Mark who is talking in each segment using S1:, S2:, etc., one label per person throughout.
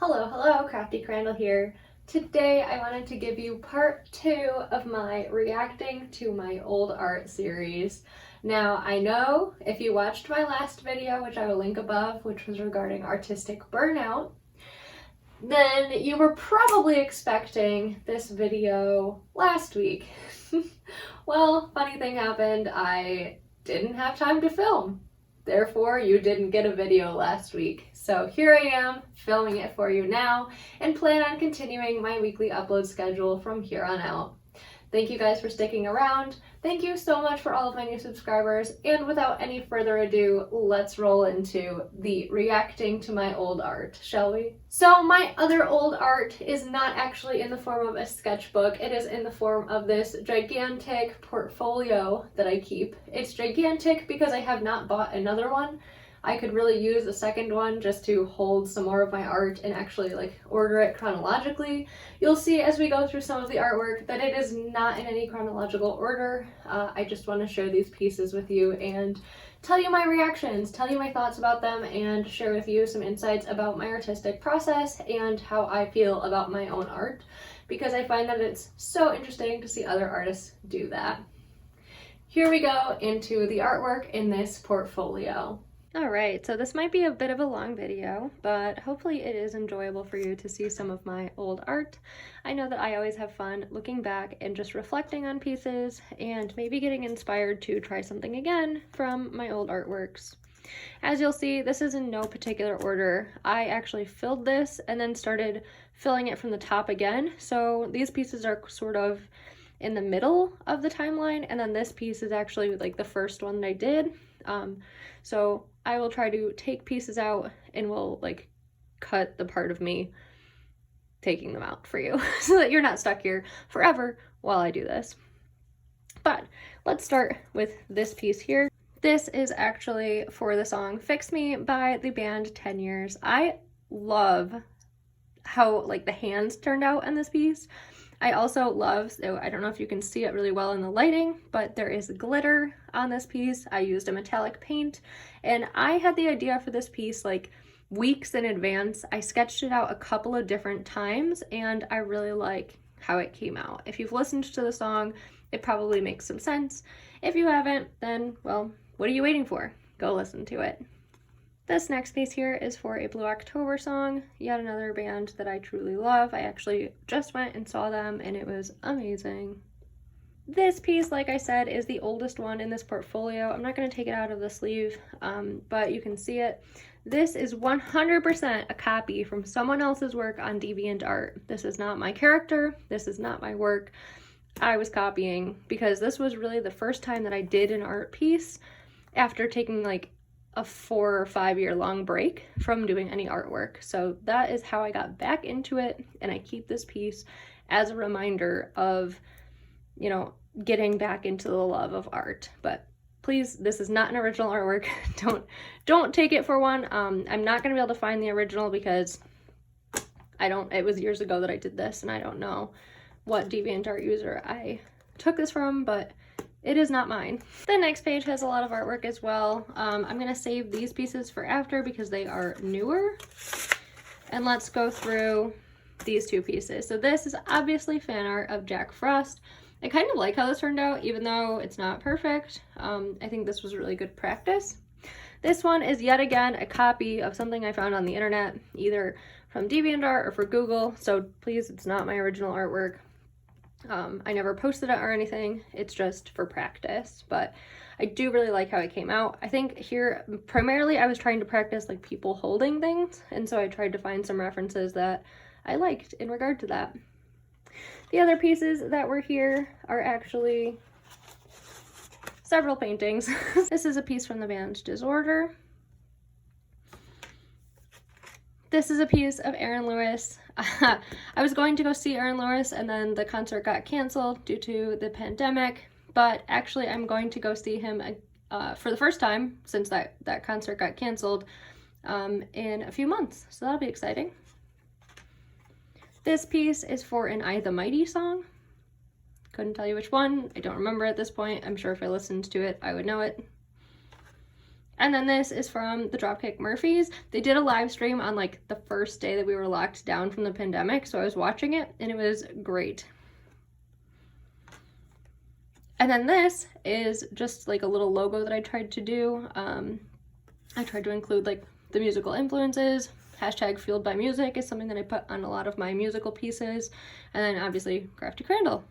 S1: Hello, Crafty Crandall here. Today I wanted to give you part 2 of my reacting to my old art series. Now, I know if you watched my last video, which I will link above, which was regarding artistic burnout, then you were probably expecting this video last week. Well, funny thing happened, I didn't have time to film. Therefore, you didn't get a video last week. So here I am, filming it for you now, and plan on continuing my weekly upload schedule from here on out. Thank you guys for sticking around. Thank you so much for all of my new subscribers, and without any further ado, let's roll into the reacting to my old art, shall we? So my other old art is not actually in the form of a sketchbook, it is in the form of this gigantic portfolio that I keep. It's gigantic because I have not bought another one. I could really use a second one just to hold some more of my art and actually order it chronologically. You'll see as we go through some of the artwork that it is not in any chronological order. I just want to share these pieces with you and tell you my reactions, tell you my thoughts about them, and share with you some insights about my artistic process and how I feel about my own art, because I find that it's so interesting to see other artists do that. Here we go into the artwork in this portfolio. Alright, so this might be a bit of a long video, but hopefully it is enjoyable for you to see some of my old art. I know that I always have fun looking back and just reflecting on pieces and maybe getting inspired to try something again from my old artworks. As you'll see, this is in no particular order. I actually filled this and then started filling it from the top again, so these pieces are sort of in the middle of the timeline, and then this piece is actually like the first one that I did. So I will try to take pieces out and we'll cut the part of me taking them out for you so that you're not stuck here forever while I do this. But let's start with this piece here. This is actually for the song Fix Me by the band 10 Years. I love how the hands turned out in this piece. I also love, so I don't know if you can see it really well in the lighting, but there is glitter on this piece. I used a metallic paint, and I had the idea for this piece weeks in advance. I sketched it out a couple of different times, and I really like how it came out. If you've listened to the song, it probably makes some sense. If you haven't, then, well, what are you waiting for? Go listen to it. This next piece here is for a Blue October song, yet another band that I truly love. I actually just went and saw them and it was amazing. This piece, like I said, is the oldest one in this portfolio. I'm not going to take it out of the sleeve, but you can see it. This is 100% a copy from someone else's work on DeviantArt. This is not my character. This is not my work. I was copying because this was really the first time that I did an art piece after taking a 4 or 5 year long break from doing any artwork. So that is how I got back into it, and I keep this piece as a reminder of, getting back into the love of art. But please, this is not an original artwork. Don't take it for one. I'm not gonna be able to find the original because it was years ago that I did this, and I don't know what DeviantArt user I took this from, but it is not mine. The next page has a lot of artwork as well. I'm gonna save these pieces for after because they are newer. And let's go through these two pieces. So this is obviously fan art of Jack Frost. I kind of like how this turned out, even though it's not perfect. I think this was really good practice. This one is yet again a copy of something I found on the internet, either from DeviantArt or for Google. So please, it's not my original artwork. I never posted it or anything, it's just for practice, but I do really like how it came out. I think here, primarily I was trying to practice people holding things, and so I tried to find some references that I liked in regard to that. The other pieces that were here are actually several paintings. This is a piece from the band Disorder. This is a piece of Aaron Lewis. I was going to go see Aaron Lewis and then the concert got canceled due to the pandemic, but actually I'm going to go see him for the first time since that concert got canceled in a few months, so that'll be exciting. This piece is for an I the Mighty song. Couldn't tell you which one, I don't remember at this point. I'm sure if I listened to it I would know it. And then this is from the Dropkick Murphys. They did a live stream on like the first day that we were locked down from the pandemic, so I was watching it and it was great. And then this is just like a little logo that I tried to do. I tried to include like the musical influences. Hashtag fueled by music is something that I put on a lot of my musical pieces. And then obviously Crafty Crandall.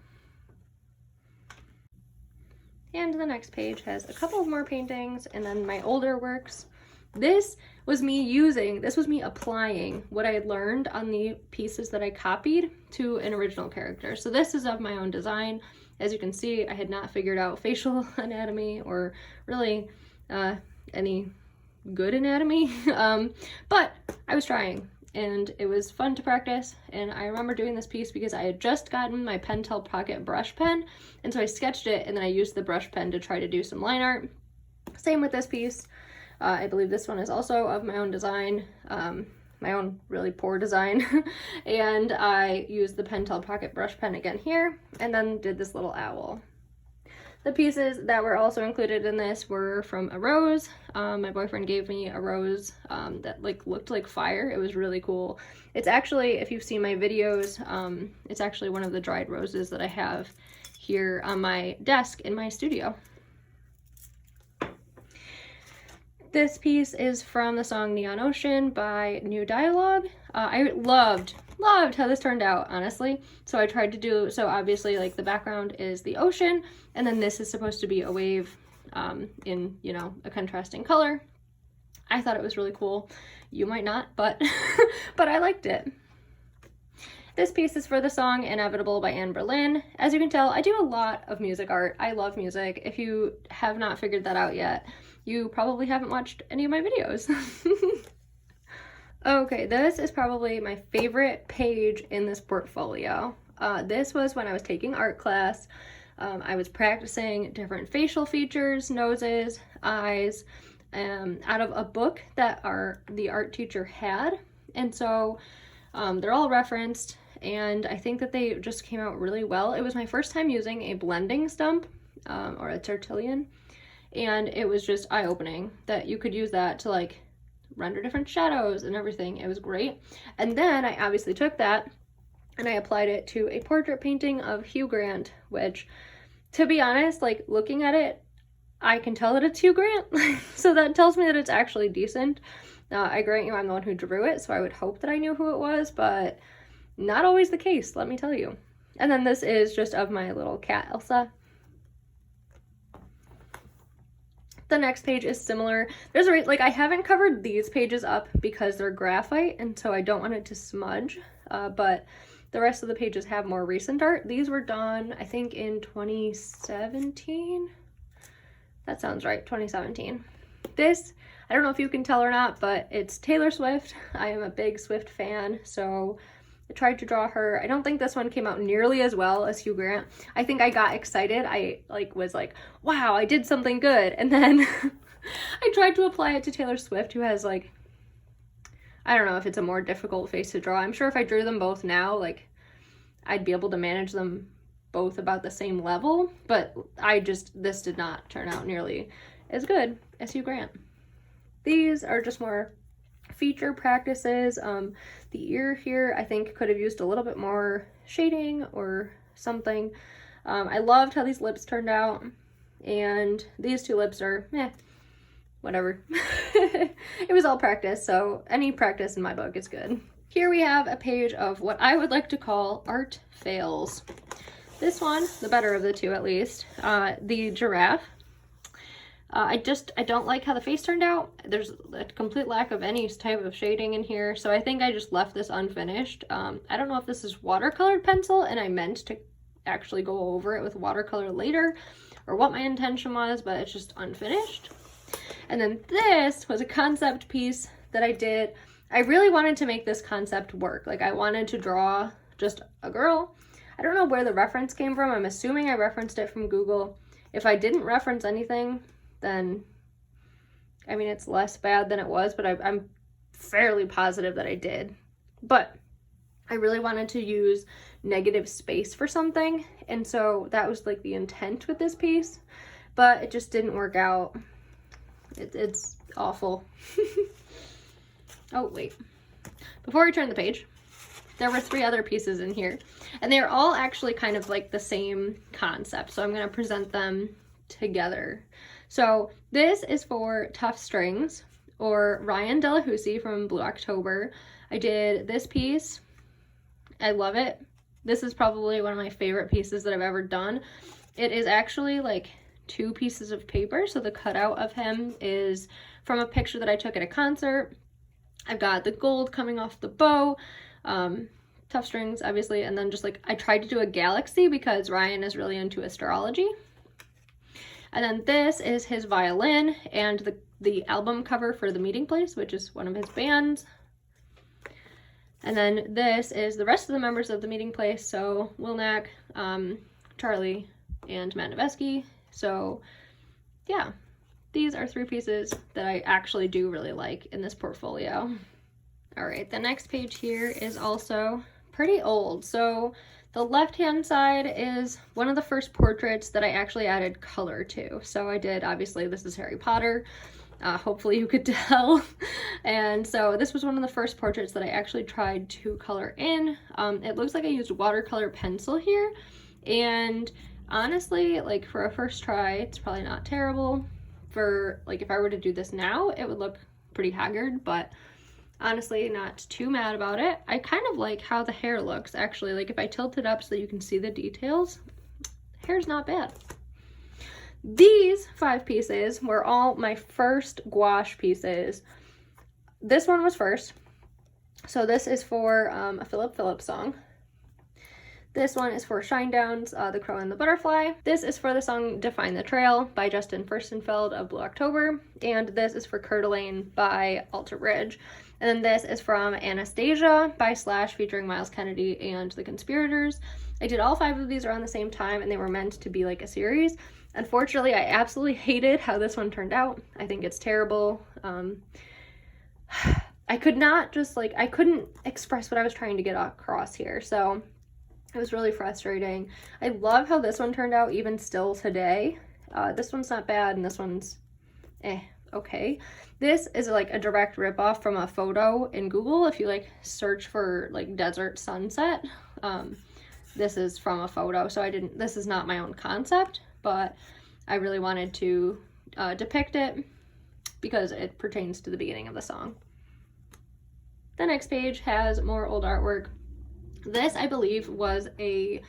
S1: And the next page has a couple of more paintings and then my older works. This was me applying what I had learned on the pieces that I copied to an original character. So this is of my own design. As you can see, I had not figured out facial anatomy or really any good anatomy, but I was trying and it was fun to practice. And I remember doing this piece because I had just gotten my Pentel Pocket brush pen, and so I sketched it and then I used the brush pen to try to do some line art. Same with this piece. I believe this one is also of my own design, my own really poor design, and I used the Pentel Pocket brush pen again here, and then did this little owl. The pieces that were also included in this were from a rose. My boyfriend gave me a rose that like looked like fire. It was really cool. It's actually, if you've seen my videos, it's actually one of the dried roses that I have here on my desk in my studio. This piece is from the song Neon Ocean by New Dialogue. I loved how this turned out, honestly. So I tried to do, so obviously like the background is the ocean, and then this is supposed to be a wave in, you know, a contrasting color. I thought it was really cool. You might not, but, but I liked it. This piece is for the song Inevitable by Anne Boleyn. As you can tell, I do a lot of music art. I love music. If you have not figured that out yet, you probably haven't watched any of my videos. Okay, this is probably my favorite page in this portfolio. This was when I was taking art class. I was practicing different facial features, noses, eyes, out of a book that the art teacher had. And so they're all referenced, and I think that they just came out really well. It was my first time using a blending stump, or a Tertullian, and it was just eye-opening that you could use that to like render different shadows and everything. It was great. And then I obviously took that and I applied it to a portrait painting of Hugh Grant, which, to be honest, like looking at it, I can tell that it's Hugh Grant. So that tells me that it's actually decent. I grant you I'm the one who drew it, so I would hope that I knew who it was, but not always the case, let me tell you. And then this is just of my little cat, Elsa. The next page is similar. There's a like I haven't covered these pages up because they're graphite, and so I don't want it to smudge, but the rest of the pages have more recent art. These were done, I think, in 2017. That sounds right, 2017. This, I don't know if you can tell or not, but it's Taylor Swift. I am a big Swift fan, so I tried to draw her. I don't think this one came out nearly as well as Hugh Grant. I think I got excited. I was like, wow, I did something good. And then I tried to apply it to Taylor Swift, who has like, I don't know if it's a more difficult face to draw. I'm sure if I drew them both now, like I'd be able to manage them both about the same level, but this did not turn out nearly as good as Hugh Grant. These are just more feature practices. The ear here I think could have used a little bit more shading or something. I loved how these lips turned out, and these two lips are whatever. It was all practice, so any practice in my book is good. Here we have a page of what I would like to call art fails. This one, the better of the two at least, the giraffe. I don't like how the face turned out. There's a complete lack of any type of shading in here, so I think I just left this unfinished. I don't know if this is watercolored pencil and I meant to actually go over it with watercolor later, or what my intention was, but it's just unfinished. And then this was a concept piece that I did. I really wanted to make this concept work. Like I wanted to draw just a girl. I don't know where the reference came from. I'm assuming I referenced it from Google. If I didn't reference anything, then I mean it's less bad than it was, but I'm fairly positive that I did. But I really wanted to use negative space for something, and so that was like the intent with this piece, but it just didn't work out. It's awful. Oh, wait. Before I turn the page, there were 3 other pieces in here, and they're all actually kind of like the same concept, so I'm going to present them together. So this is for Tough Strings, or Ryan Delahousie from Blue October. I did this piece. I love it. This is probably one of my favorite pieces that I've ever done. It is actually like 2 pieces of paper, so the cutout of him is from a picture that I took at a concert. I've got the gold coming off the bow, Tough Strings, obviously, and then just like I tried to do a galaxy because Ryan is really into astrology. And then this is his violin and the album cover for The Meeting Place, which is one of his bands. And then this is the rest of the members of The Meeting Place, so Wilnack, Charlie, and Matt Nevesky. So yeah, these are 3 pieces that I actually do really like in this portfolio. All right, the next page here is also pretty old. So the left-hand side is one of the first portraits that I actually added color to. So I did, obviously, this is Harry Potter. Hopefully you could tell. And so this was one of the first portraits that I actually tried to color in. It looks like I used watercolor pencil here. And honestly, like for a first try, it's probably not terrible. For like if I were to do this now, it would look pretty haggard, but honestly not too mad about it. I kind of like how the hair looks, actually. Like if I tilt it up so that you can see the details, hair's not bad. These 5 pieces were all my first gouache pieces. This one was first. So this is for a Philip Phillips song. This one is for Shinedown's The Crow and the Butterfly. This is for the song Define the Trail by Justin Furstenfeld of Blue October. And this is for Coeur d'Alene by Alter Bridge. And then this is from Anastasia by Slash featuring Miles Kennedy and The Conspirators. I did all 5 of these around the same time, and they were meant to be like a series. Unfortunately, I absolutely hated how this one turned out. I think it's terrible. I could not just like, I couldn't express what I was trying to get across here. So it was really frustrating. I love how this one turned out even still today. This one's not bad, and this one's okay. This is like a direct ripoff from a photo in Google. If you like search for like desert sunset, this is from a photo. So this is not my own concept, but I really wanted to depict it because it pertains to the beginning of the song. The next page has more old artwork. This, I believe, was a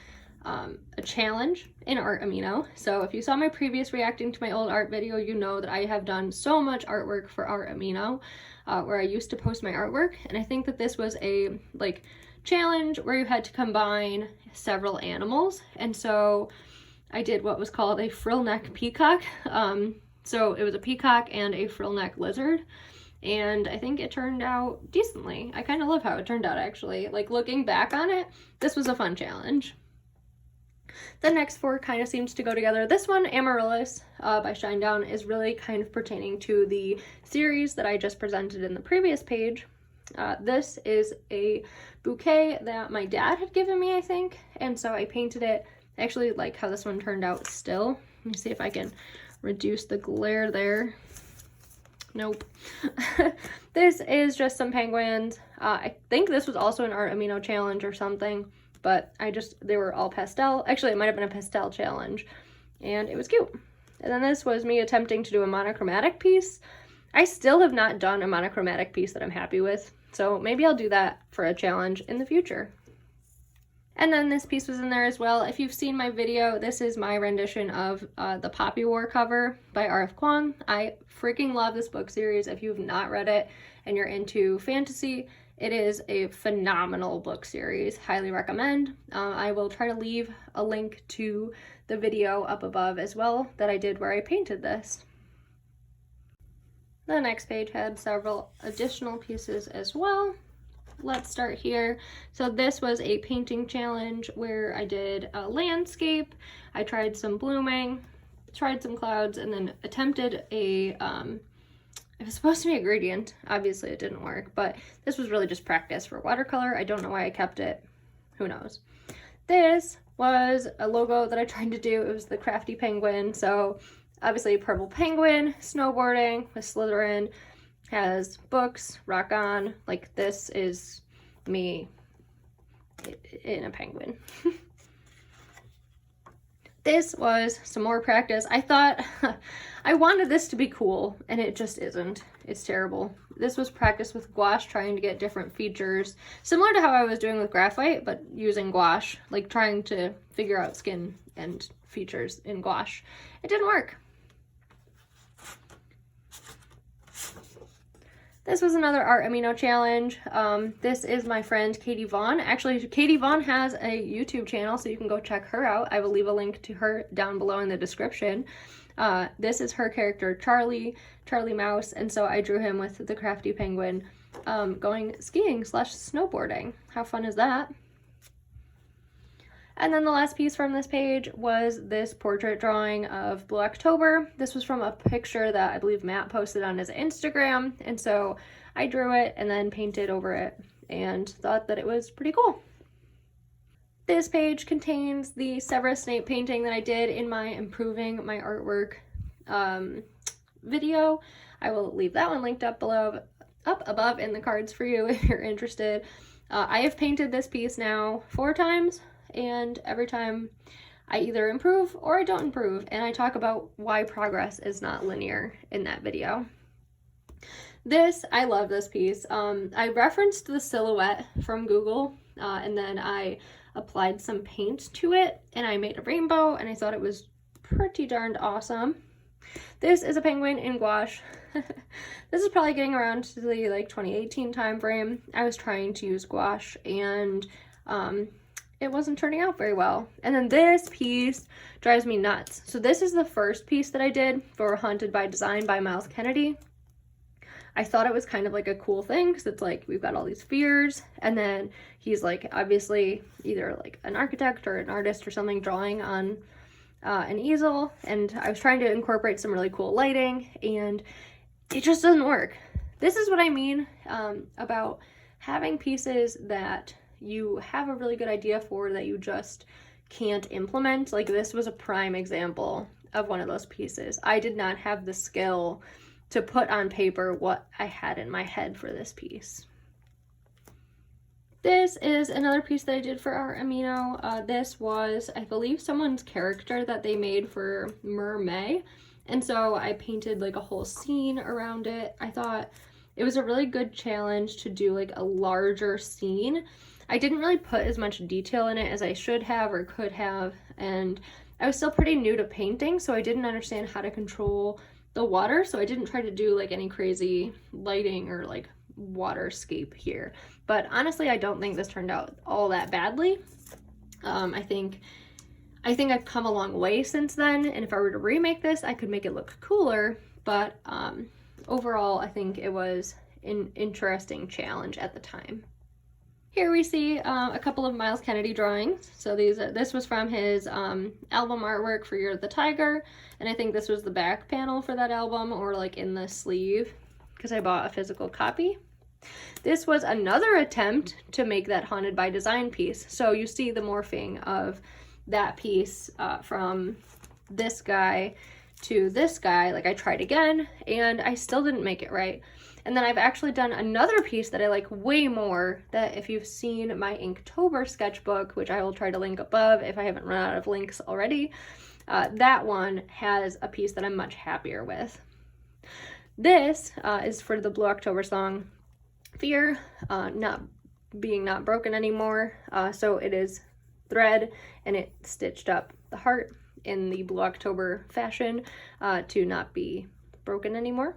S1: challenge in Art Amino. So if you saw my previous reacting to my old art video, you know that I have done so much artwork for Art Amino, where I used to post my artwork. And I think that this was a like challenge where you had to combine several animals. And so I did what was called a frill neck peacock. So it was a peacock and a frill neck lizard. And I think it turned out decently. I kind of love how it turned out, actually. Like, looking back on it, this was a fun challenge. The next 4 kind of seems to go together. This one, Amaryllis by Shinedown, is really kind of pertaining to the series that I just presented in the previous page. This is a bouquet that my dad had given me, I think, and so I painted it. I actually like how this one turned out still. Let me see if I can reduce the glare there. Nope. This is just some penguins. I think this was also an Art Amino challenge or something, but they were all pastel. Actually, it might have been a pastel challenge, and it was cute. And then this was me attempting to do a monochromatic piece. I still have not done a monochromatic piece that I'm happy with, so maybe I'll do that for a challenge in the future. And then this piece was in there as well. If you've seen my video, this is my rendition of the Poppy War cover by R.F. Kuang. I freaking love this book series. If you've not read it and you're into fantasy, it is a phenomenal book series. Highly recommend. I will try to leave a link to the video up above as well that I did where I painted this. The next page had several additional pieces as well. Let's start here. So this was a painting challenge where I did a landscape, I tried some blooming, tried some clouds, and then attempted it was supposed to be a gradient. Obviously it didn't work, but this was really just practice for watercolor. I don't know why I kept it. Who knows? This was a logo that I tried to do. It was the Crafty Penguin. So Obviously, purple penguin, snowboarding with Slytherin, has books, rock on. Like, this is me in a penguin. This was some more practice. I thought I wanted this to be cool, and it just isn't. It's terrible. This was practice with gouache, trying to get different features, similar to how I was doing with graphite, but using gouache, like trying to figure out skin and features in gouache. It didn't work. This was another Art Amino challenge. This is my friend Katie Vaughn. Actually, Katie Vaughn has a YouTube channel, so you can go check her out. I will leave a link to her down below in the description. This is her character, Charlie Mouse, and so I drew him with the crafty penguin going skiing / snowboarding. How fun is that? And then the last piece from this page was this portrait drawing of Blue October. This was from a picture that I believe Matt posted on his Instagram, and so I drew it and then painted over it and thought that it was pretty cool. This page contains the Severus Snape painting that I did in my Improving My Artwork video. I will leave that one linked up above in the cards for you if you're interested. I have painted this piece now 4 times. And every time I either improve or I don't improve, and I talk about why progress is not linear in that video. I love this piece. I referenced the silhouette from Google, and then I applied some paint to it, and I made a rainbow, and I thought it was pretty darned awesome. This is a penguin in gouache. This is probably getting around to the like 2018 time frame. I was trying to use gouache, and it wasn't turning out very well. And then this piece drives me nuts. So this is the first piece that I did for Haunted by Design by Miles Kennedy. I thought it was kind of like a cool thing because it's like we've got all these fears, and then he's like obviously either like an architect or an artist or something drawing on an easel, and I was trying to incorporate some really cool lighting, and it just doesn't work. This is what I mean about having pieces that you have a really good idea for that you just can't implement. Like, this was a prime example of one of those pieces. I did not have the skill to put on paper what I had in my head for this piece. This is another piece that I did for Art Amino. This was, I believe, someone's character that they made for Mermay, and so I painted like a whole scene around it. I thought it was a really good challenge to do like a larger scene. I didn't really put as much detail in it as I should have or could have, and I was still pretty new to painting, so I didn't understand how to control the water, so I didn't try to do like any crazy lighting or like waterscape here. But honestly, I don't think this turned out all that badly. I think I've come a long way since then, and if I were to remake this, I could make it look cooler, but overall, I think it was an interesting challenge at the time. Here we see a couple of Miles Kennedy drawings. So this was from his album artwork for Year of the Tiger, and I think this was the back panel for that album, or like in the sleeve, because I bought a physical copy. This was another attempt to make that Haunted by Design piece. So you see the morphing of that piece from this guy to this guy. Like, I tried again, and I still didn't make it right. And then I've actually done another piece that I like way more, that if you've seen my Inktober sketchbook, which I will try to link above if I haven't run out of links already, that one has a piece that I'm much happier with. This is for the Blue October song, Fear, not broken anymore. So it is thread, and it stitched up the heart in the Blue October fashion to not be broken anymore.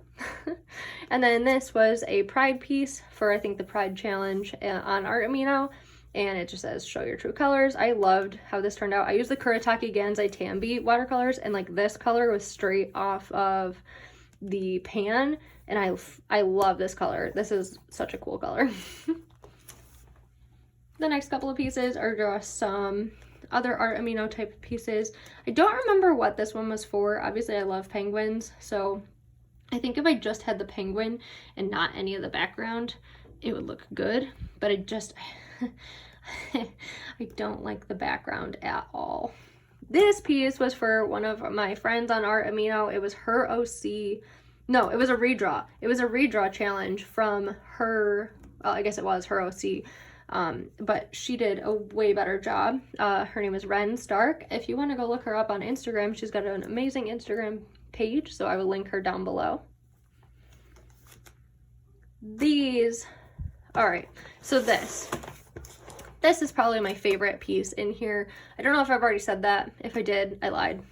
S1: And then this was a pride piece for, I think, the Pride Challenge on Art Amino, and it just says show your true colors. I loved how this turned out. I used the Kuretake Gansai Tambi watercolors, and like this color was straight off of the pan, and I love this color. This is such a cool color. The next couple of pieces are just some other Art Amino type pieces. I don't remember what this one was for. Obviously I love penguins, so I think if I just had the penguin and not any of the background, it would look good, but I don't like the background at all. this piece was for one of my friends on Art Amino. It was her OC. No, it was a redraw. It was a redraw challenge from her, well, I guess it was her OC. But she did a way better job. Her name is Ren Stark. If you want to go look her up on Instagram, she's got an amazing Instagram page, so I will link her down below. These, all right, so this is probably my favorite piece in here. I don't know if I've already said that. If I did, I lied.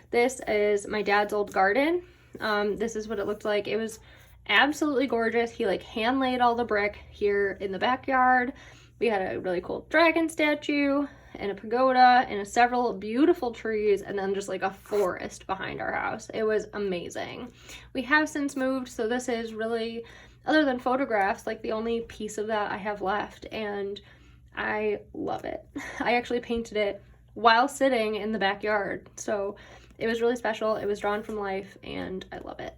S1: This is my dad's old garden. This is what it looked like. It was absolutely gorgeous. He like hand laid all the brick here in the backyard. We had a really cool dragon statue and a pagoda and several beautiful trees, and then just like a forest behind our house. It was amazing. We have since moved, so this is really, other than photographs, like the only piece of that I have left, and I love it. I actually painted it while sitting in the backyard, so it was really special. It was drawn from life, and I love it.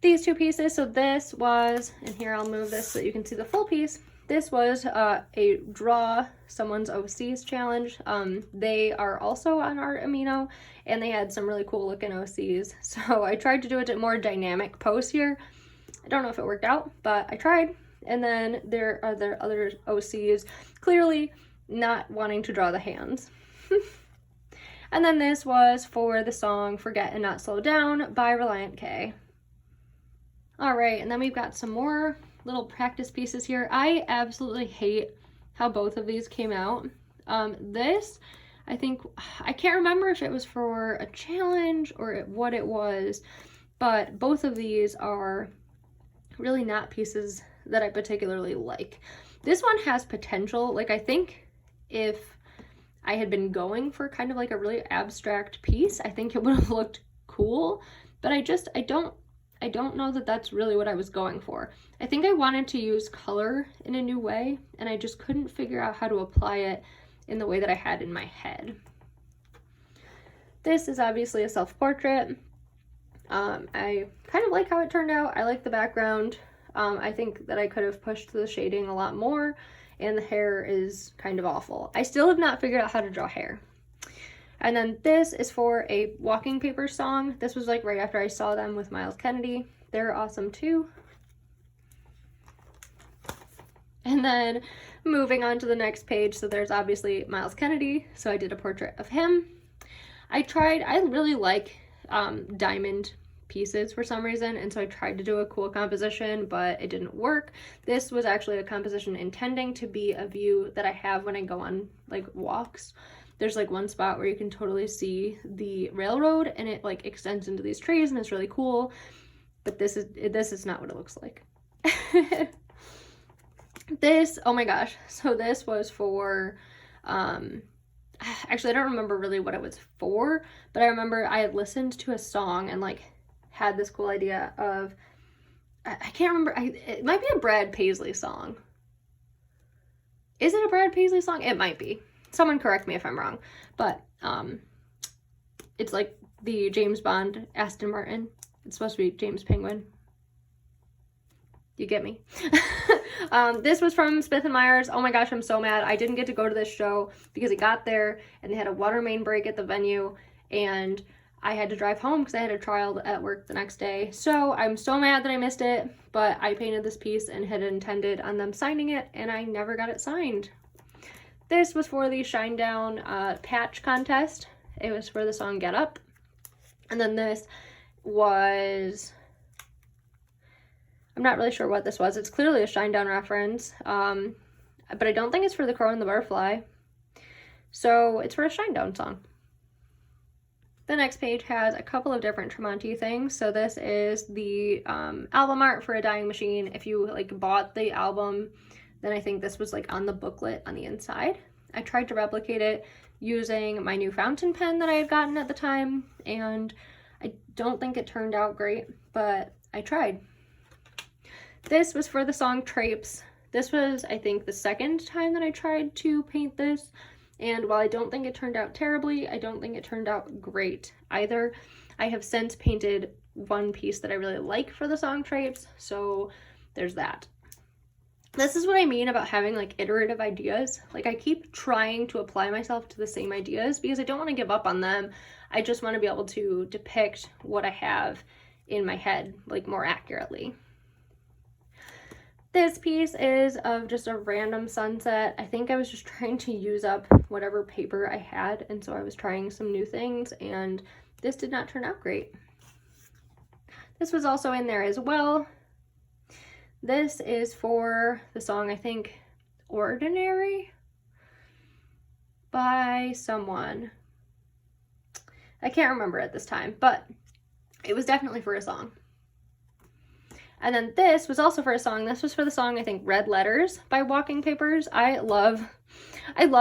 S1: These two pieces, so this was, and here I'll move this so that you can see the full piece. This was a draw someone's OCs challenge. They are also on Art Amino, and they had some really cool looking OCs. So I tried to do a more dynamic pose here. I don't know if it worked out, but I tried. And then there are the other OCs clearly not wanting to draw the hands. And then this was for the song Forget and Not Slow Down by Reliant K. All right, and then we've got some more little practice pieces here. I absolutely hate how both of these came out. This, I think, I can't remember if it was for a challenge or what it was, but both of these are really not pieces that I particularly like. This one has potential. Like, I think if I had been going for kind of like a really abstract piece, I think it would have looked cool, but I don't know that that's really what I was going for. I think I wanted to use color in a new way, and I just couldn't figure out how to apply it in the way that I had in my head. This is obviously a self-portrait. I kind of like how it turned out. I like the background. I think that I could have pushed the shading a lot more, and the hair is kind of awful. I still have not figured out how to draw hair. And then this is for a Walking Papers song. This was like right after I saw them with Miles Kennedy. They're awesome too. And then moving on to the next page, so there's obviously Miles Kennedy, so I did a portrait of him. I really like diamond pieces for some reason, and so I tried to do a cool composition, but it didn't work. This was actually a composition intending to be a view that I have when I go on like walks. There's like one spot where you can totally see the railroad, and it like extends into these trees, and it's really cool. But this is not what it looks like. This, oh my gosh. So this was for, actually I don't remember really what it was for, but I remember I had listened to a song and like had this cool idea of, I can't remember, it might be a Brad Paisley song. Is it a Brad Paisley song? It might be. Someone correct me if I'm wrong, but it's like the James Bond Aston Martin. It's supposed to be James Penguin. You get me? This was from Smith & Myers. Oh my gosh, I'm so mad. I didn't get to go to this show because it got there and they had a water main break at the venue, and I had to drive home because I had a trial at work the next day. So I'm so mad that I missed it, but I painted this piece and had intended on them signing it, and I never got it signed. This was for the Shinedown patch contest. It was for the song Get Up. And then this was, I'm not really sure what this was. It's clearly a Shinedown reference, but I don't think it's for the Crow and the Butterfly. So it's for a Shinedown song. The next page has a couple of different Tremonti things. So this is the album art for A Dying Machine. If you like bought the album, then I think this was like on the booklet on the inside. I tried to replicate it using my new fountain pen that I had gotten at the time, and I don't think it turned out great, but I tried. This was for the song Trapes. This was, I think, the second time that I tried to paint this, and while I don't think it turned out terribly, I don't think it turned out great either. I have since painted one piece that I really like for the song Trapes, so there's that. This is what I mean about having like iterative ideas. Like I keep trying to apply myself to the same ideas because I don't want to give up on them. I just want to be able to depict what I have in my head like more accurately. This piece is of just a random sunset. I think I was just trying to use up whatever paper I had, and so I was trying some new things, and this did not turn out great. This was also in there as well. This is for the song, I think, Ordinary by someone. I can't remember at this time, but it was definitely for a song. And then this was also for a song. This was for the song, I think, Red Letters by Walking Papers. I love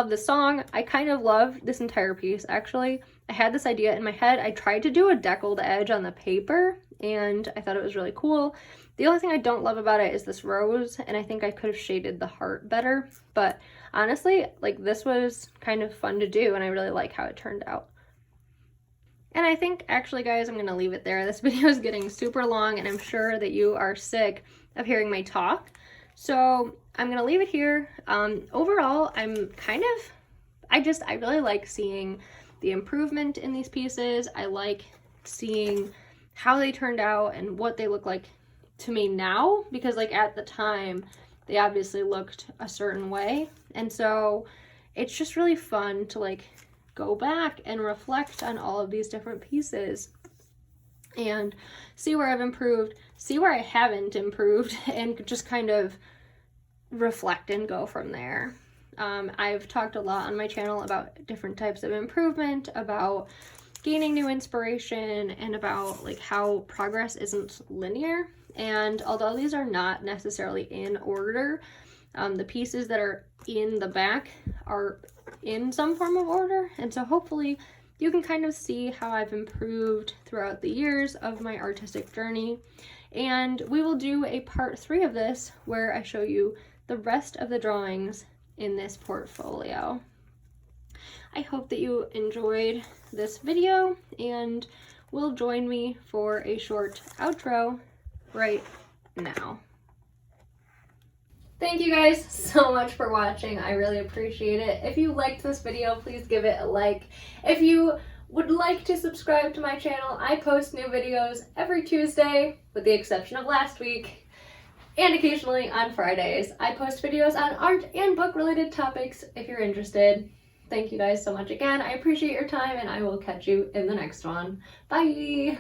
S1: this song. I kind of love this entire piece, actually. I had this idea in my head. I tried to do a deckled edge on the paper, and I thought it was really cool. The only thing I don't love about it is this rose, and I think I could have shaded the heart better. But honestly, like, this was kind of fun to do, and I really like how it turned out. And I think, actually, guys, I'm going to leave it there. This video is getting super long, and I'm sure that you are sick of hearing my talk. So I'm going to leave it here. Overall, I'm kind of, I really like seeing the improvement in these pieces. I like seeing how they turned out and what they look like to me now, because like at the time, they obviously looked a certain way. And so it's just really fun to like go back and reflect on all of these different pieces and see where I've improved, see where I haven't improved, and just kind of reflect and go from there. I've talked a lot on my channel about different types of improvement, about gaining new inspiration, and about like how progress isn't linear. And although these are not necessarily in order, the pieces that are in the back are in some form of order, and so hopefully you can kind of see how I've improved throughout the years of my artistic journey. And we will do a part 3 of this where I show you the rest of the drawings in this portfolio. I hope that you enjoyed this video and will join me for a short outro right now. Thank you guys so much for watching. I really appreciate it. If you liked this video, please give it a like. If you would like to subscribe to my channel, I post new videos every Tuesday, with the exception of last week, and occasionally on Fridays. I post videos on art and book related topics if you're interested. Thank you guys so much again. I appreciate your time, and I will catch you in the next one. Bye!